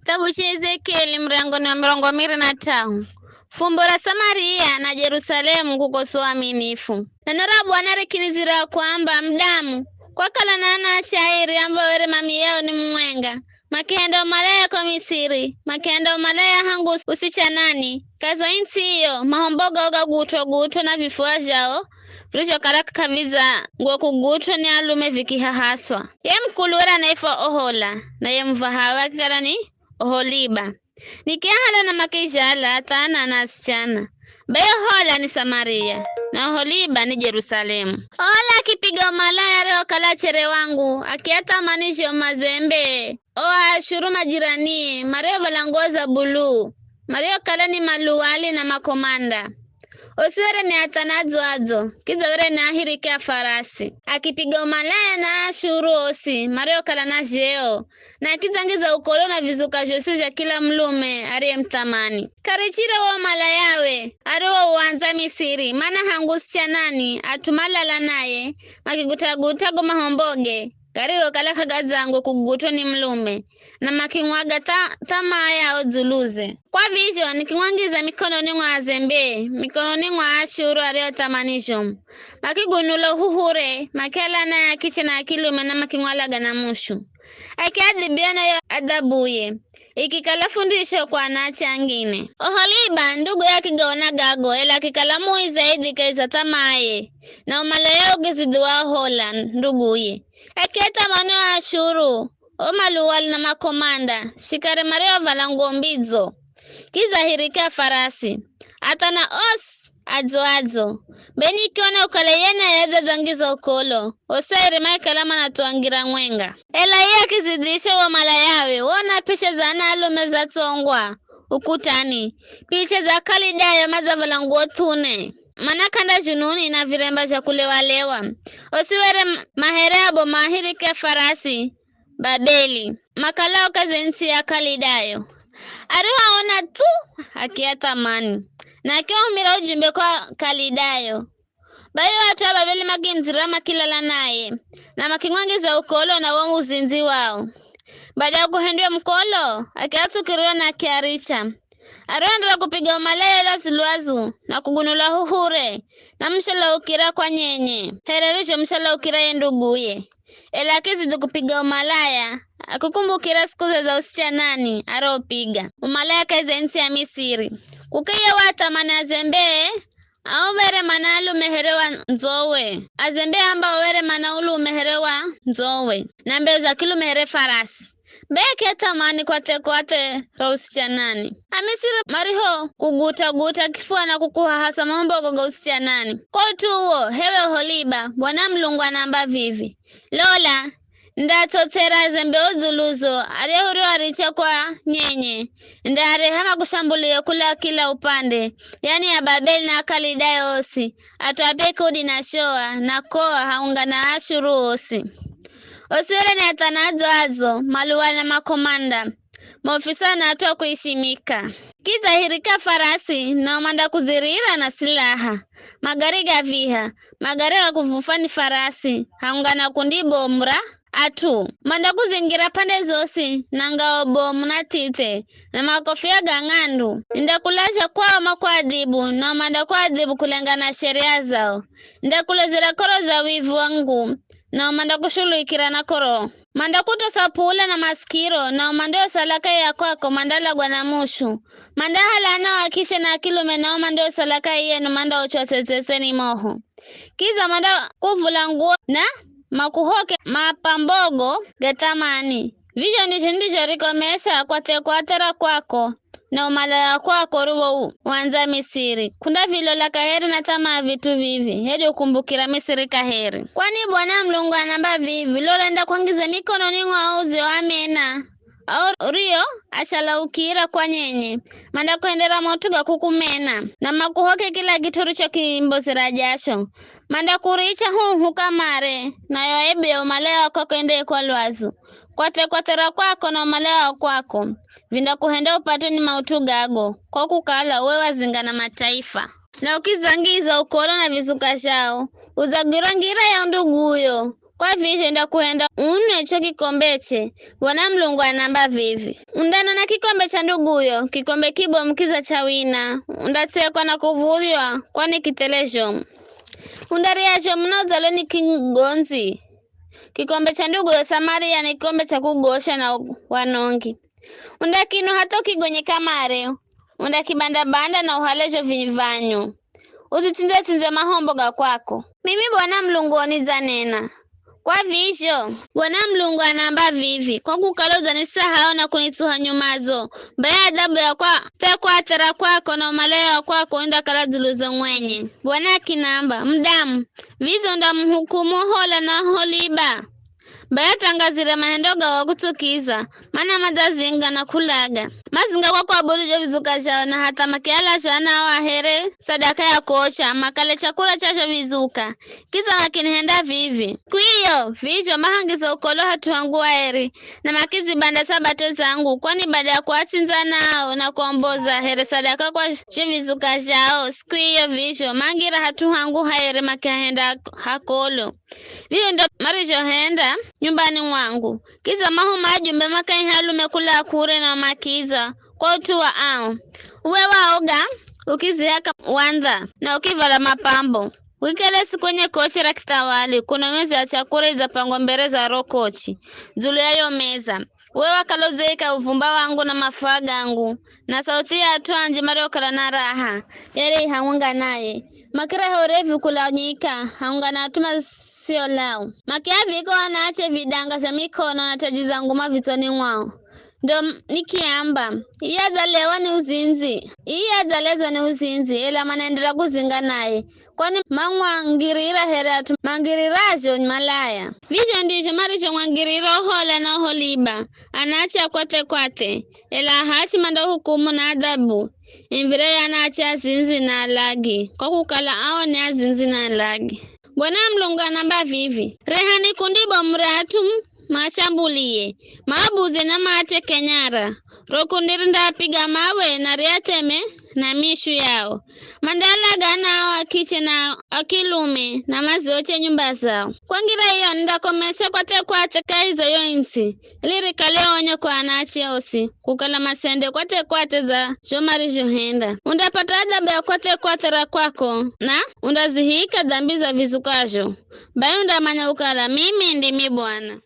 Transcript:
Kitabu cha Ezekieli mrango ni wa 25. Fumbo la Samaria na Jerusalemu kukosoa aminifu. Neno la Bwana likinizira kwamba mdamu kwa kala nana chairi ambao were mami yao ni mwenga. Makenda umalaya kwa Misiri, makenda umalaya hangu usichanani. Kazo inti hiyo, mahomboga oga guto na vifua jao. Vrisho karaka kaviza nguo kuguto ni alume vikihahaswa. Ye mkulura naifwa Ohola, na ye mvahawa kikala ni Oholiba. Nikiahala na makijala atana na asichana. Bayo Ohola ni Samaria, na Oholiba ni Jerusalemu. Ohola akipiga umalaya leo kalachere wangu, akiata manisho mazembe. Oa shuruma jirani, mareo valangoza bulu. Mareo kalani maluwali na makomanda. Osiwere ni atanazo azo, kiza were ni ahirike farasi. Akipiga umalaya na ashuru osi, mareo kala na jeo. Na kizangiza ukolo na vizuka josi ya kila mlume, arie mtamani. Karichire wa malayawe, aruwa uanza Misiri, mana hangusicha nani, atumalala naye, makigutago mahomboge. Kariwo kala kagazangu kuguto ni mlume. Na makingwaga tamaa yao zuluze. Kwa vizyo nikingwangiza mikononi mwa Zembe, mikononi mwa Ashuru areo tamanisho. Makigunula uhuhure, makela na ya kiche na kilume na makingwalaga na mushu. Akiadhibia na yo adabuye. Ikikala fundisho kwa anache angine. Oholiba ndugu ya kigaona gago, ela kikalamu zaidi kaisa tamaye. Na umalaya ugeziduwa Ohola nduguye. Akieta manu wa Ashuru. Omaluwali na makomanda, shikare mareo valango mbizo. Kiza hirika farasi. Atana azo. Beni kiona ukaleyena yeza zangiza ukolo. Osairi maikalama na tuangira mwenga. Ela iya kizidisha wa malayawe. Wona picha za alume za tongwa. Ukutani. Picha za kalidayo maza valango tune. Manakanda jununi na viremba za kulewalewa. Osiwere maherabo mahirike farasi. Babeli. Makalao kazensi ya kalidayo. Aruha ona tu akiata mani. Na akiwa umira ujimbe kwa kalidayo. Bayo watu wa Babeli magimzirama kilala naye. Na makingwangiza ukolo na wangu uzinzi wao. Baada ya kuhendwa mkolo, akiatu kirua na kiaricha. Aruha ndra kupiga umalaya la siluazu na kugunula huhure. Na mshala ukira kwa nyenye. Hererisho mshala ukira yenduguye. Ela kizi kupiga umalaya, akukumbukira siku za usichanani, aropiga. Umalaya kazi nchi ya Misiri. Kukia wata mana Azembe, au were manalu meherewa nzowe. Azembe amba were manaulu meherewa nzowe. Na mbeza kilu mehere farasi. Beke tamani kwa usichanani. Amisiri mariho kuguta kifua na kukuha hasa mambo usichanani. Kwa tuwo, hewe Oholiba, bwana mlungwa namba vivi. Lola, ndatotera Zembe ozuluzo, arehuri waricha kwa nyenye. Ndare hama kushambulia kula kila upande, yani ya Babeli na Kalidayo osi. Atwapeke udi na shoa, na koa haunga na Ashuru osi. Osiwele ni atanazo azo, maluwa na makomanda. Maofisa na atua kuishimika. Kiza hirika farasi na umanda kuzirira na silaha. Magari gaviha, magari wa kufufani farasi, haungana kundibo mra, atu. Manda kuzingira pande zosi, nanga obo munatite, na makofia gangandu. Ndakulasha kwa makuadibu, na manda kuadibu kulenga na sheria zao. Ndakulezira koro za wivu wangu, na umanda kushulu ikirana koro. Manda kuto sapula na maskiro, na umanda salaka ya kwako mandala guanamushu. Manda halana wakiche na kilume na umanda salaka iye numanda uchoteteseni moho. Kiza manda kuvula nguo na makuhoke mapambogo getamani. Vijo ndicho rikomesha kwa tera kwako. Na umalaya kwako rubo wanza Misiri. Kunda vilo la kaheri na tama vitu vivi. Hedi ukumbukira Misiri kaheri. Kwani bwana mlungu anamba vivi. Lola nda kuangiza mikono ningwa uzi wa amena. Au rio ashala ukira kwa nyenye. Manda kuendera motuga kukumena. Na makuhoke kila gituru cho kimbosira jasho. Manda kuricha hukamare. Na yoebe umalaya kwako ende kwa luazu. Kwa tera kwako na umalaya kwako. Vinda kuhenda upate ni mautugago. Kwa kukala wewa zingana mataifa. Na ukizangiza ukolo na vizuka shao. Uzagirangira ya ndugu uyo. kwa vivyo ndakuenda unwe cho kikombeche Bwana Mlungu anamba vivi undana na kikombe cha nduguyo kikombe kibo mkiza cha wina undatekwa na kuvuliwa kwani kitelejo undariacho mnozalo ni kingonzi kikombe cha nduguyo Samaria ni kikombe cha kugosha na wanongi undakino hato kigonye kamare undakibanda banda na uhalejo vinyivanyo uzitinze mahombo ga kwako mimi Bwana Mlungu onizanena kwa visho Bwana Mlungu anamba vivi kwa kukaloza nisahao na kunituha nyumazo baya adabu ya kwa atara kwako na umalaya kwako enda kala zuluzo mwenye Bwana kinamba mdamu vizo ndamhukumu hola na holiba baya tangazira mahendoga wa kutukiza mana madazinga na kulaga mazinga kwa aburujo vizuka jao na hata makiala jana wa here sadaka ya kocha makale chakula chacho vizuka kiza makinihenda vivi kuiyo visho mahangizo ukolo hatuangu wa heri na makizi banda sabato zangu kwani baada ya kuatinza nao na kuomboza here sadaka kwa vizuka jao siku hiyo visho mangira hatuangu haere makihenda hakolo viyo ndo marijo henda nyumbani mwangu kiza mahu majumbe makai halume kula kure na makiza kwa utuwa ao uwe waoga ukizihaka wanza na ukivala mapambo wikelesi kwenye kochi la kitawali kuna meza ya chakula za pangwa mbere za rokochi zulu yayo meza uwe wakalozeka uvumba wangu na mafua gangu na sauti ya atuanje mario kala na raha yere haunga naye makira horevi kula nyika haunga na atuma sio lao makiavi iko wanaache vidanga cha mikono na taji zangu mavitoni mwao ndo nikiamba iya zalewa ni uzinzi iya zalezo ni uzinzi ila manendera kuzinga naye kwani mangwangirira heratu mangirirajo malaya vijo ndijo marijo mwangiriro hola na holiba anacha kwate ila hachi manda hukumu na adhabu imvire anacha zinzi na alagi kwa kukala ao ni azinzi na alagi Bwana Mlungu anamba vivi rehani kundibo mratu mashambulie mabuze na mate kenyara rokundirinda piga mawe na riateme na mishu yao mandala gana wakiche na akilume na mazioche nyumba zao kwangira hiyo ndakomesha kwa teka hizo yoinsi lirika leo onyo kwa anachi osi kukala masende kwate za jomari johenda undapata adabu ya kwate ra kwako na undazihika dhambi za vizukajo bayo ndamanya ukala mimi ndimi Bwana